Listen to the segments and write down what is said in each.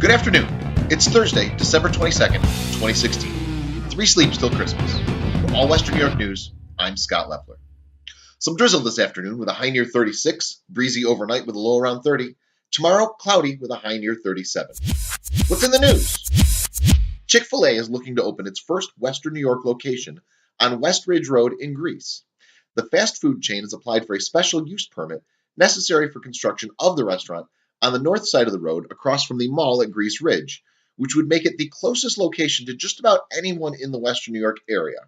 Good afternoon. It's Thursday, December 22nd, 2016. Three sleeps till Christmas. For All Western New York News, I'm Scott Leffler. Some drizzle this afternoon with a high near 36, breezy overnight with a low around 30. Tomorrow, cloudy with a high near 37. What's in the news? Chick-fil-A is looking to open its first Western New York location on West Ridge Road in Greece. The fast food chain has applied for a special use permit necessary for construction of the restaurant on the north side of the road across from the mall at Greece Ridge, which would make it the closest location to just about anyone in the Western New York area.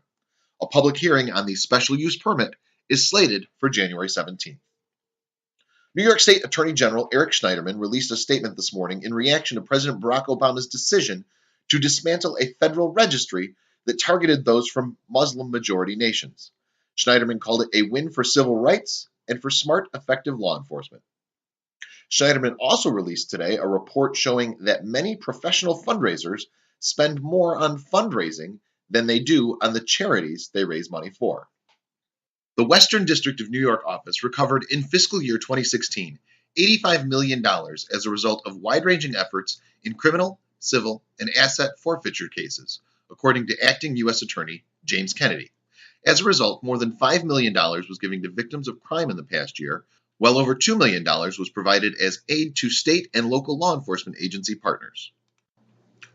A public hearing on the special use permit is slated for January 17th. New York State Attorney General Eric Schneiderman released a statement this morning in reaction to President Barack Obama's decision to dismantle a federal registry that targeted those from Muslim-majority nations. Schneiderman called it a win for civil rights and for smart, effective law enforcement. Schneiderman also released today a report showing that many professional fundraisers spend more on fundraising than they do on the charities they raise money for. The Western District of New York office recovered in fiscal year 2016 $85 million as a result of wide-ranging efforts in criminal, civil, and asset forfeiture cases, according to Acting U.S. Attorney James Kennedy. As a result, more than $5 million was given to victims of crime in the past year. Well over $2 million was provided as aid to state and local law enforcement agency partners.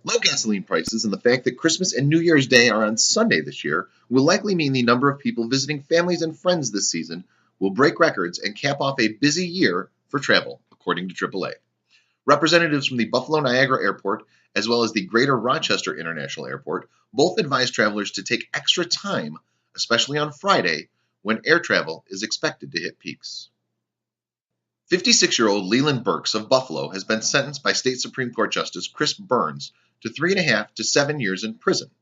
Low gasoline prices and the fact that Christmas and New Year's Day are on Sunday this year will likely mean the number of people visiting families and friends this season will break records and cap off a busy year for travel, according to AAA. Representatives from the Buffalo Niagara Airport as well as the Greater Rochester International Airport both advise travelers to take extra time, especially on Friday, when air travel is expected to hit peaks. 56-year-old Leland Burks of Buffalo has been sentenced by State Supreme Court Justice Chris Burns to 3.5 to 7 years in prison.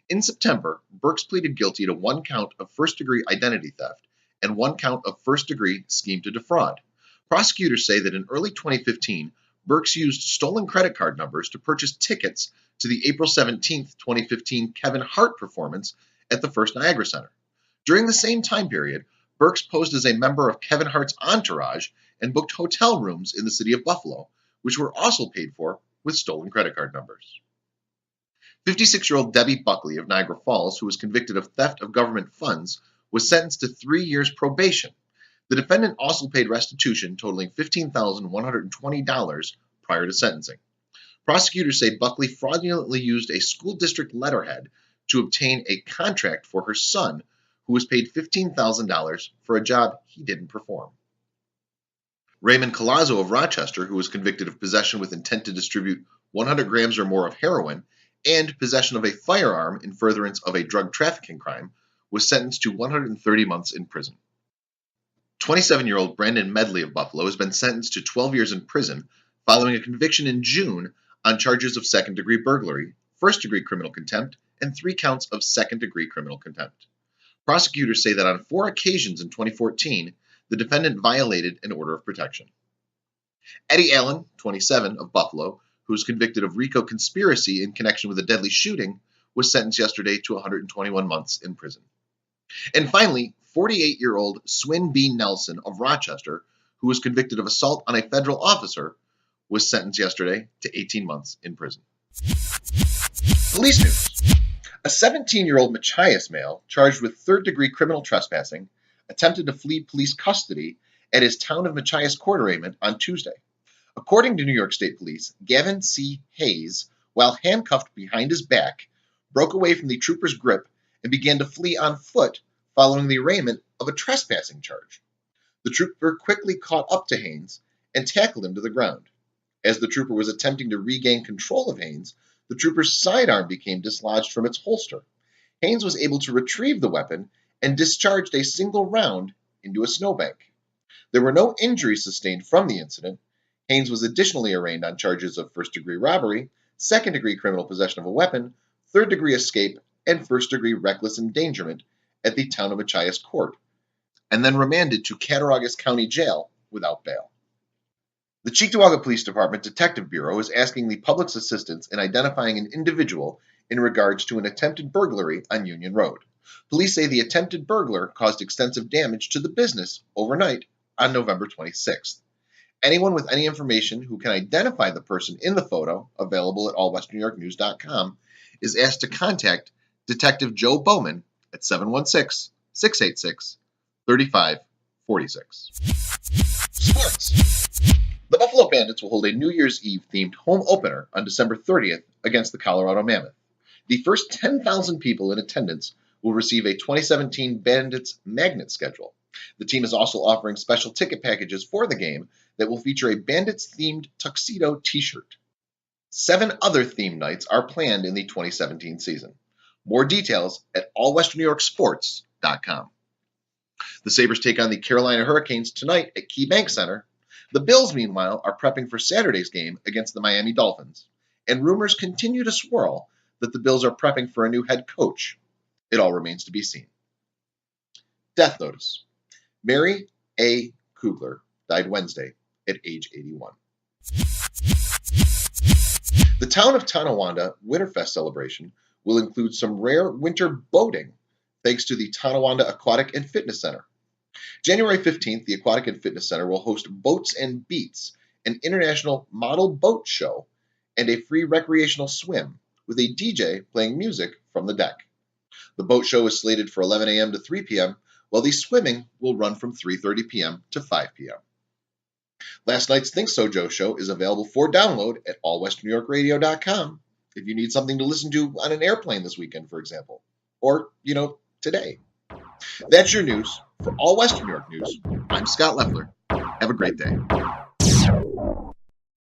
In September, Burks pleaded guilty to 1 count of first-degree identity theft and 1 count of first-degree scheme to defraud. Prosecutors say that in early 2015, Burks used stolen credit card numbers to purchase tickets to the April 17, 2015 Kevin Hart performance at the First Niagara Center. During the same time period, Burks posed as a member of Kevin Hart's entourage and booked hotel rooms in the city of Buffalo, which were also paid for with stolen credit card numbers. 56-year-old Debbie Buckley of Niagara Falls, who was convicted of theft of government funds, was sentenced to 3 years probation. The defendant also paid restitution totaling $15,120 prior to sentencing. Prosecutors say Buckley fraudulently used a school district letterhead to obtain a contract for her son, who was paid $15,000 for a job he didn't perform. Raymond Collazo of Rochester, who was convicted of possession with intent to distribute 100 grams or more of heroin and possession of a firearm in furtherance of a drug trafficking crime, was sentenced to 130 months in prison. 27-year-old Brandon Medley of Buffalo has been sentenced to 12 years in prison following a conviction in June on charges of second-degree burglary, first-degree criminal contempt, and 3 counts of second-degree criminal contempt. Prosecutors say that on 4 occasions in 2014, the defendant violated an order of protection. Eddie Allen, 27, of Buffalo, who was convicted of RICO conspiracy in connection with a deadly shooting, was sentenced yesterday to 121 months in prison. And finally, 48-year-old Swin B. Nelson of Rochester, who was convicted of assault on a federal officer, was sentenced yesterday to 18 months in prison. Police news. A 17-year-old Machias male charged with third-degree criminal trespassing attempted to flee police custody at his town of Machias court arraignment on Tuesday. According to New York State Police, Gavin C. Hayes, while handcuffed behind his back, broke away from the trooper's grip and began to flee on foot following the arraignment of a trespassing charge. The trooper quickly caught up to Haynes and tackled him to the ground. As the trooper was attempting to regain control of Haynes, the trooper's sidearm became dislodged from its holster. Haynes was able to retrieve the weapon and discharged a single round into a snowbank. There were no injuries sustained from the incident. Haynes was additionally arraigned on charges of first-degree robbery, second-degree criminal possession of a weapon, third-degree escape, and first-degree reckless endangerment at the town of Machias court, and then remanded to Cattaraugus County Jail without bail. The Cheektowaga Police Department Detective Bureau is asking the public's assistance in identifying an individual in regards to an attempted burglary on Union Road. Police say the attempted burglar caused extensive damage to the business overnight on November 26th. Anyone with any information who can identify the person in the photo, available at allwesternewyorknews.com, is asked to contact Detective Joe Bowman at 716-686-3546. Sports. The Buffalo Bandits will hold a New Year's Eve-themed home opener on December 30th against the Colorado Mammoth. The first 10,000 people in attendance will receive a 2017 Bandits magnet schedule. The team is also offering special ticket packages for the game that will feature a Bandits-themed tuxedo t-shirt. 7 other theme nights are planned in the 2017 season. More details at allwesternnewyorksports.com. The Sabres take on the Carolina Hurricanes tonight at KeyBank Center. The Bills, meanwhile, are prepping for Saturday's game against the Miami Dolphins, and rumors continue to swirl that the Bills are prepping for a new head coach. It all remains to be seen. Death notice. Mary A. Kugler died Wednesday at age 81. The town of Tonawanda Winterfest celebration will include some rare winter boating thanks to the Tonawanda Aquatic and Fitness Center. January 15th, the Aquatic and Fitness Center will host Boats and Beats, an international model boat show, and a free recreational swim with a DJ playing music from the deck. The boat show is slated for 11 a.m. to 3 p.m., while the swimming will run from 3:30 p.m. to 5 p.m. Last night's Think So Joe show is available for download at allwesternewyorkradio.com if you need something to listen to on an airplane this weekend, for example, or, today. That's your news. For All Western New York News, I'm Scott Leffler. Have a great day.